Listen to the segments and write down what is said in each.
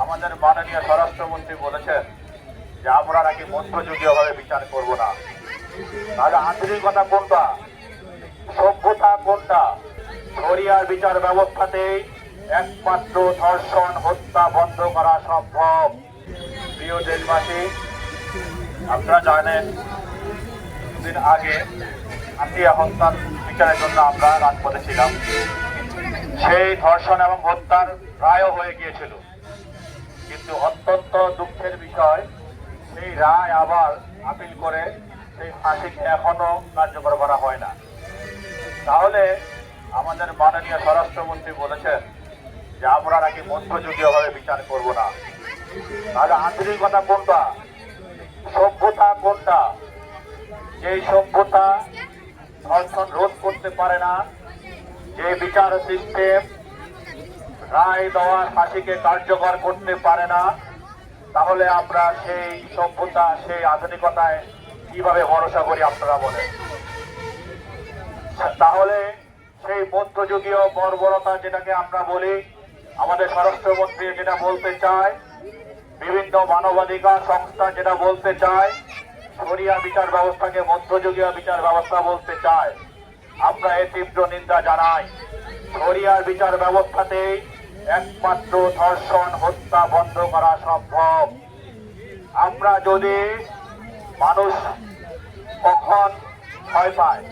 আমাদের মাননীয় স্বরাষ্ট্রমন্ত্রী বলেছেন যে আমরা নাকি মধ্যযুগীয়ভাবে বিচার করব না। তাহলে আধুনিকতা কোনটা, সভ্যতা কোনটা? শরিয়ার বিচার ব্যবস্থাতেই একমাত্র ধর্ষণ হত্যা বন্ধ করা সম্ভব। প্রিয় দেশবাসী, আপনারা জানেন কিছুদিন আগে আসিয়া হত্যার বিচারের জন্য আমরা রাজপথে ছিলাম। সেই ধর্ষণ এবং হত্যার রায়ও হয়ে গিয়েছিল, কিন্তু অত্যন্ত দুঃখের বিষয় সেই রায় আবার আপিল করে সেই ফাঁসিকে এখনো কার্যকর করা হয় না। তাহলে আমাদের মাননীয় স্বরাষ্ট্রমন্ত্রী বলেছেন যে আমরা নাকি মধ্যযুগীয়ভাবে বিচার করব না। তাহলে আধুনিকতা কোনটা, সভ্যতা কোনটা? যেই সভ্যতা ধর্ষণ রোধ করতে পারে না, যে বিচার সিস্টেম রায় দেওয়ার ফাঁসিকে কার্যকর করতে পারে না, তাহলে আমরা সেই সভ্যতা সেই আধুনিকতায় কিভাবে ভরসা করি আপনারা বলেন? তাহলে সেই মধ্যযুগীয় বর্বরতা যেটাকে আমরা বলি, আমাদের স্বরাষ্ট্রমন্ত্রী যেটা বলতে চায়, বিভিন্ন মানবাধিকার সংস্থা যেটা বলতে চায়, শরিয়া বিচার ব্যবস্থাকে মধ্যযুগীয় বিচার ব্যবস্থা বলতে চায়, আমরা এর তীব্র নিন্দা জানাই। শরিয়ার বিচার ব্যবস্থাতেই একমাত্র ধর্ষণ হত্যা বন্ধ করা সম্ভব। আমরা যদি মানুষ কখন ভয় পায়,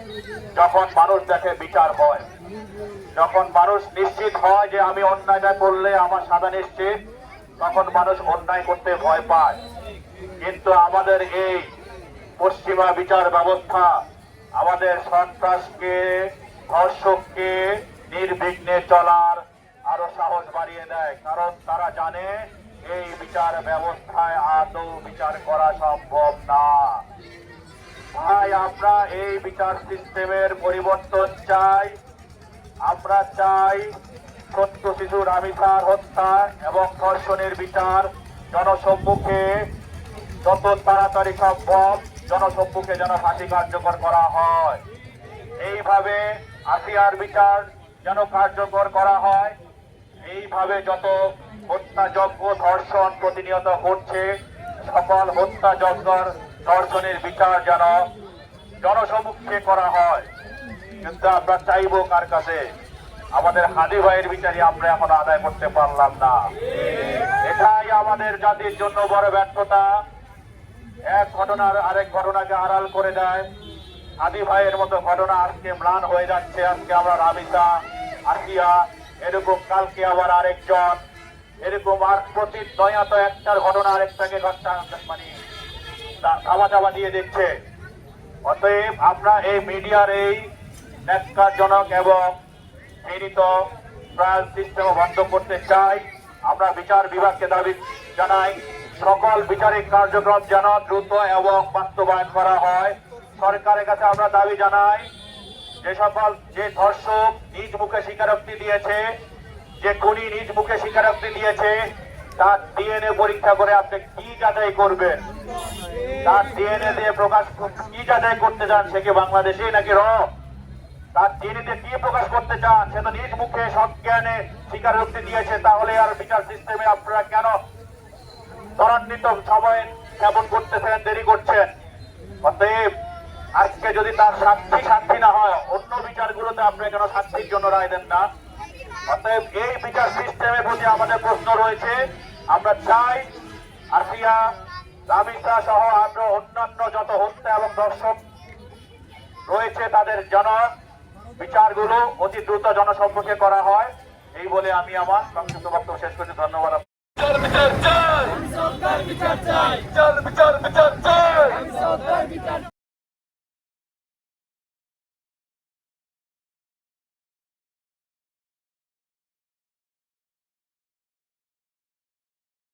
যখন মানুষ দেখে বিচার হয়, যখন মানুষ নিশ্চিত হয় যে আমি অন্যায়টা করলে আমার সাজা নিশ্চিত, তখন মানুষ অন্যায় করতে ভয় পায়। কিন্তু আমাদের এই পশ্চিমা বিচার ব্যবস্থা আমাদের সন্ত্রাসকে ধর্ষককে নির্বিঘ্নে চলার আরো সাহস বাড়িয়ে দেয়, কারণ তারা জানে এই বিচার ব্যবস্থায় আদৌ বিচার করা সম্ভব না। তাই আমরা এই বিচার সিস্টেমের পরিবর্তন চাই। আমরা চাই ছোট্ট শিশু রামিসার হত্যা এবং ধর্ষণের বিচার জনসম্মুখে যত তাড়াতাড়ি সম্ভব জনসম্মুখে যেন ফাঁসি কার্যকর করা হয়। এইভাবে আসিয়ার বিচার যেন কার্যকর করা হয়। এইভাবে যত হত্যাযজ্ঞ ধর্ষণ প্রতিনিয়ত ঘটছে, সকল হত্যাযজ্ঞর ধর্ষণের বিচার যেন জনসম্মুখে করা হয়। কিন্তু আমরা চাইবো কার কাছে? আমাদের হাদি ভাইয়ের বিচারই আমরা এখন আদায় করতে পারলাম না। এটাই আমাদের জাতির জন্য বড় ব্যর্থতা। এক ঘটনার আরেক ঘটনাকে আড়াল করে দেয়। হাদি ভাইয়ের মতো ঘটনা আজকে ম্লান হয়ে যাচ্ছে। আজকে আমরা রামিসা, আসিয়া, এরকম কালকে আবার আরেকজন, এরকম আর প্রতিনিয়ত একটার ঘটনা আরেকটাকে মানে ধামাচাপা দিয়ে দিচ্ছে। অতএব আমরা এই মিডিয়ার এই ন্যাক্কারজনক এবং ঘৃণিত ট্রায়াল সিস্টেম বন্ধ করতে চাই। আমরা বিচার বিভাগকে দাবি জানাই সকল বিচারিক কার্যক্রম যেন দ্রুত এবং বাস্তবায়ন করা হয়। সরকারের কাছে আমরা দাবি জানাই যে ধর্ষক নিজ মুখে স্বীকারোক্তি দিয়েছে, যে খুনি নিজ মুখে স্বীকারোক্তি দিয়েছে, তার ডিএনএ পরীক্ষা করে আপনি কি যাচাই করবেন? তার ডিএনএ দিয়ে প্রকাশ কি যাচাই করতে চান? সে কি বাংলাদেশে নাকি তার ডিএনএ কি প্রকাশ করতে চান? সে তো নিজ মুখে সজ্ঞানে স্বীকারোক্তি দিয়েছে। তাহলে আর বিচার সিস্টেমে আপনারা কেন ত্বরান্বিত সময় কেমন করতেছেন, দেরি করছেন? অতএব আজকে যদি তার সাক্ষী না হয়, অন্য বিচারগুলোতে আপনারা কেন সাক্ষীর জন্য রায় দেন না? অতএব এই বিচার সিস্টেমের প্রতি আমাদের প্রশ্ন রয়েছে। আমরা চাই আসিয়া, রামিসা সহ আরো অন্যান্য যত হত্যা এবং ধর্ষক রয়েছে তাদের বিচারগুলো অতি দ্রুত জনসম্মুখে করা হয়। এই বলে আমি আমার সংক্ষিপ্ত বক্তব্য শেষ করছি। ধন্যবাদ।